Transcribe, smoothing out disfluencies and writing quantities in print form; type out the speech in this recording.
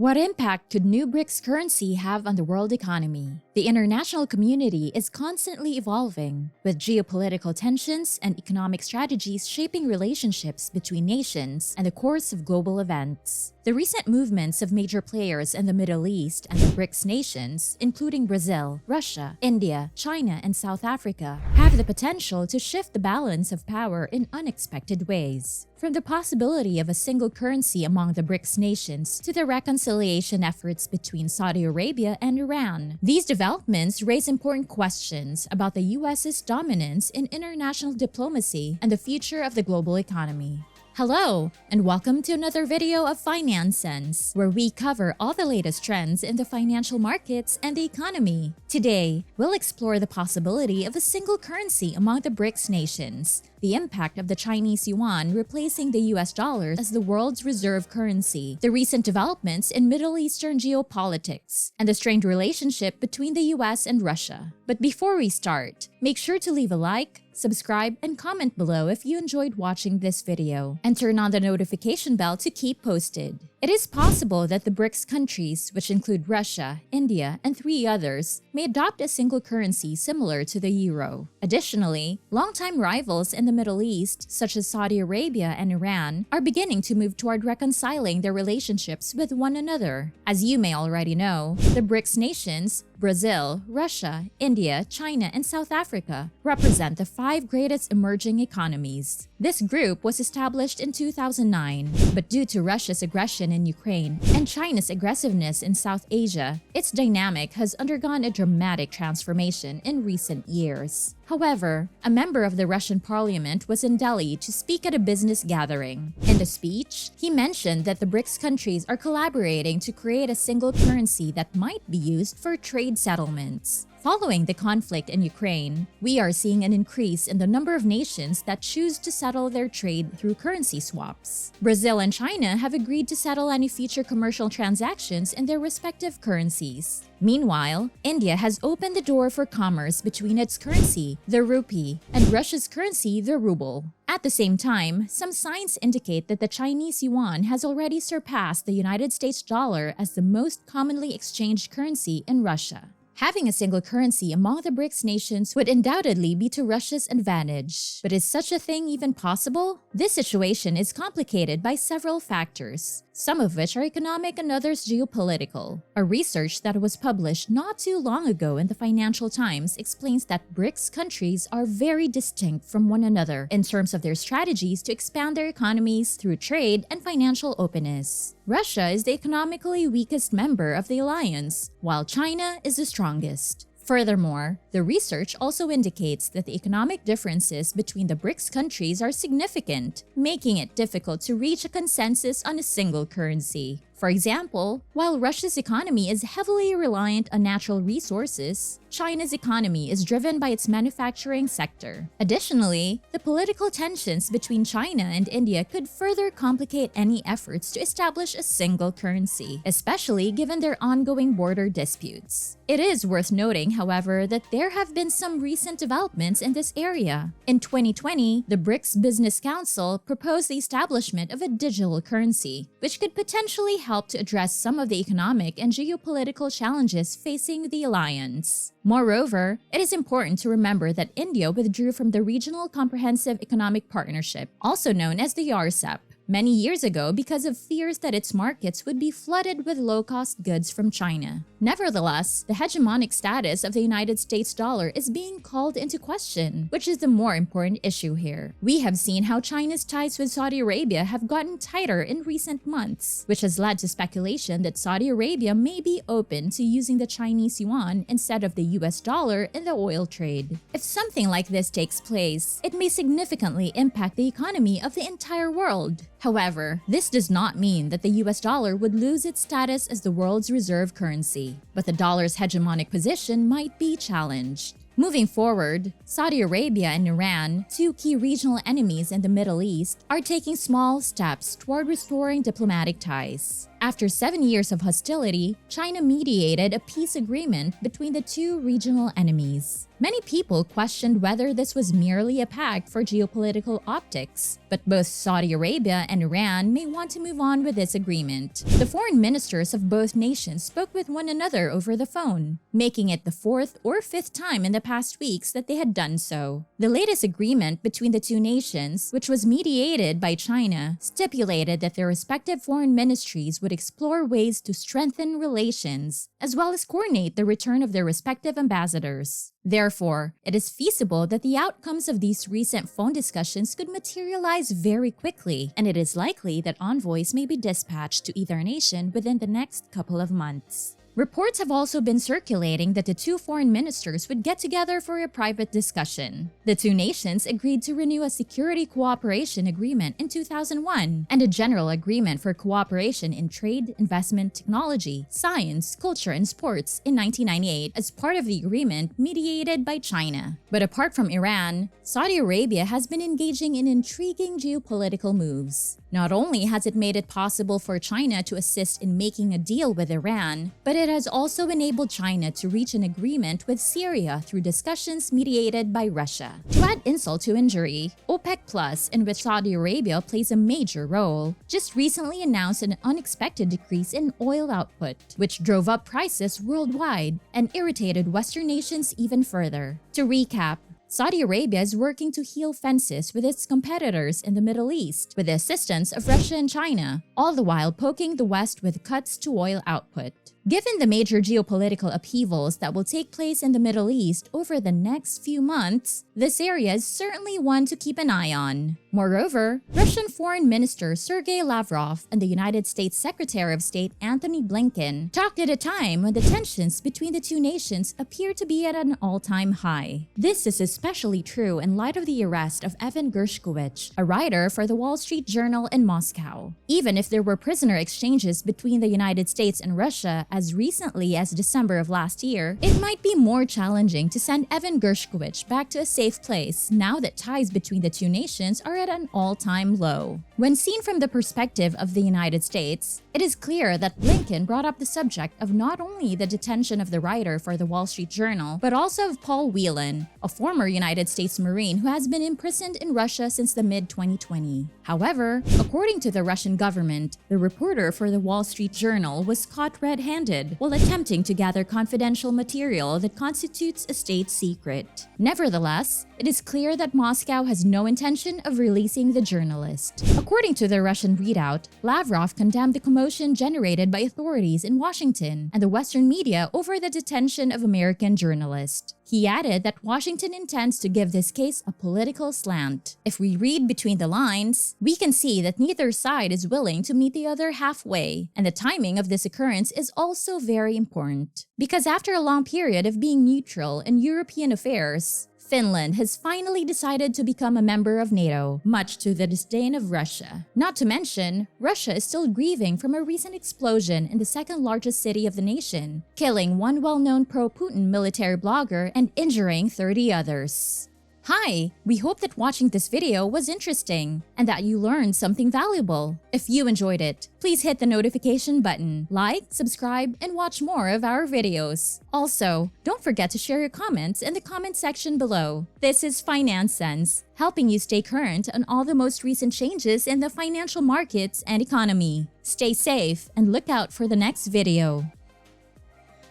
What impact could new Brics currency have on the world economy? The international community is constantly evolving, with geopolitical tensions and economic strategies shaping relationships between nations and the course of global events. The recent movements of major players in the Middle East and the Brics nations, including Brazil, Russia, India, China, and South Africa, have the potential to shift the balance of power in unexpected ways. From the possibility of a single currency among the Brics nations to the reconciliation efforts between Saudi Arabia and Iran, these developments raise important questions about the US's dominance in international diplomacy and the future of the global economy. Hello, and welcome to another video of Finance Sense, where we cover all the latest trends in the financial markets and the economy. Today, we'll explore the possibility of a single currency among the Brics nations, the impact of the Chinese yuan replacing the US dollar as the world's reserve currency, the recent developments in Middle Eastern geopolitics, and the strained relationship between the US and Russia. But before we start, make sure to leave a like, subscribe, and comment below if you enjoyed watching this video, and turn on the notification bell to keep posted. It is possible that the Brics countries, which include Russia, India, and 3 others, may adopt a single currency similar to the euro. Additionally, longtime rivals in the Middle East, such as Saudi Arabia and Iran, are beginning to move toward reconciling their relationships with one another. As you may already know, the Brics nations, Brazil, Russia, India, China, and South Africa, represent the 5 greatest emerging economies. This group was established in 2009, but due to Russia's aggression in Ukraine and China's aggressiveness in South Asia, its dynamic has undergone a dramatic transformation in recent years. However, a member of the Russian parliament was in Delhi to speak at a business gathering. In the speech, he mentioned that the Brics countries are collaborating to create a single currency that might be used for trade settlements. Following the conflict in Ukraine, we are seeing an increase in the number of nations that choose to settle their trade through currency swaps. Brazil and China have agreed to settle any future commercial transactions in their respective currencies. Meanwhile, India has opened the door for commerce between its currency, the rupee, and Russia's currency, the ruble. At the same time, some signs indicate that the Chinese yuan has already surpassed the United States dollar as the most commonly exchanged currency in Russia. Having a single currency among the Brics nations would undoubtedly be to Russia's advantage. But is such a thing even possible? This situation is complicated by several factors, some of which are economic and others geopolitical. A research that was published not too long ago in the Financial Times explains that Brics countries are very distinct from one another in terms of their strategies to expand their economies through trade and financial openness. Russia is the economically weakest member of the alliance, while China is the strongest. Furthermore, the research also indicates that the economic differences between the Brics countries are significant, making it difficult to reach a consensus on a single currency. For example, while Russia's economy is heavily reliant on natural resources, China's economy is driven by its manufacturing sector. Additionally, the political tensions between China and India could further complicate any efforts to establish a single currency, especially given their ongoing border disputes. It is worth noting, however, that there have been some recent developments in this area. In 2020, the Brics Business Council proposed the establishment of a digital currency, which could potentially help to address some of the economic and geopolitical challenges facing the alliance. Moreover, it is important to remember that India withdrew from the Regional Comprehensive Economic Partnership, also known as the RCEP, many years ago because of fears that its markets would be flooded with low-cost goods from China. Nevertheless, the hegemonic status of the United States dollar is being called into question, which is the more important issue here. We have seen how China's ties with Saudi Arabia have gotten tighter in recent months, which has led to speculation that Saudi Arabia may be open to using the Chinese yuan instead of the US dollar in the oil trade. If something like this takes place, it may significantly impact the economy of the entire world. However, this does not mean that the US dollar would lose its status as the world's reserve currency, but the dollar's hegemonic position might be challenged. Moving forward, Saudi Arabia and Iran, 2 key regional enemies in the Middle East, are taking small steps toward restoring diplomatic ties. After 7 years of hostility, China mediated a peace agreement between the two regional enemies. Many people questioned whether this was merely a pact for geopolitical optics, but both Saudi Arabia and Iran may want to move on with this agreement. The foreign ministers of both nations spoke with one another over the phone, making it the fourth or fifth time in the past weeks that they had done so. The latest agreement between the two nations, which was mediated by China, stipulated that their respective foreign ministries would explore ways to strengthen relations, as well as coordinate the return of their respective ambassadors. Therefore, it is feasible that the outcomes of these recent phone discussions could materialize very quickly, and it is likely that envoys may be dispatched to either nation within the next couple of months. Reports have also been circulating that the two foreign ministers would get together for a private discussion. The two nations agreed to renew a security cooperation agreement in 2001 and a general agreement for cooperation in trade, investment, technology, science, culture, and sports in 1998 as part of the agreement mediated by China. But apart from Iran, Saudi Arabia has been engaging in intriguing geopolitical moves. Not only has it made it possible for China to assist in making a deal with Iran, but it has also enabled China to reach an agreement with Syria through discussions mediated by Russia. To add insult to injury, OPEC Plus, in which Saudi Arabia plays a major role, just recently announced an unexpected decrease in oil output, which drove up prices worldwide and irritated Western nations even further. To recap, Saudi Arabia is working to heal fences with its competitors in the Middle East with the assistance of Russia and China, all the while poking the West with cuts to oil output. Given the major geopolitical upheavals that will take place in the Middle East over the next few months, this area is certainly one to keep an eye on. Moreover, Russian Foreign Minister Sergei Lavrov and the United States Secretary of State Antony Blinken talked at a time when the tensions between the two nations appear to be at an all-time high. This is especially true in light of the arrest of Evan Gershkovich, a writer for the Wall Street Journal in Moscow. Even if there were prisoner exchanges between the United States and Russia as recently as December of last year, it might be more challenging to send Evan Gershkovich back to a safe place now that ties between the two nations are at an all-time low. When seen from the perspective of the United States, it is clear that Blinken brought up the subject of not only the detention of the writer for the Wall Street Journal, but also of Paul Whelan, a former United States Marine who has been imprisoned in Russia since the mid-2020. However, according to the Russian government, the reporter for the Wall Street Journal was caught red-handed while attempting to gather confidential material that constitutes a state secret. Nevertheless, it is clear that Moscow has no intention of releasing the journalist. According to the Russian readout, Lavrov condemned the commotion generated by authorities in Washington and the Western media over the detention of American journalists. He added that Washington intends to give this case a political slant. If we read between the lines, we can see that neither side is willing to meet the other halfway, and the timing of this occurrence is also very important. Because after a long period of being neutral in European affairs, Finland has finally decided to become a member of NATO, much to the disdain of Russia. Not to mention, Russia is still grieving from a recent explosion in the second largest city of the nation, killing one well-known pro-Putin military blogger and injuring 30 others. Hi! We hope that watching this video was interesting and that you learned something valuable. If you enjoyed it, please hit the notification button, like, subscribe, and watch more of our videos. Also, don't forget to share your comments in the comment section below. This is Finance Sense, helping you stay current on all the most recent changes in the financial markets and economy. Stay safe and look out for the next video.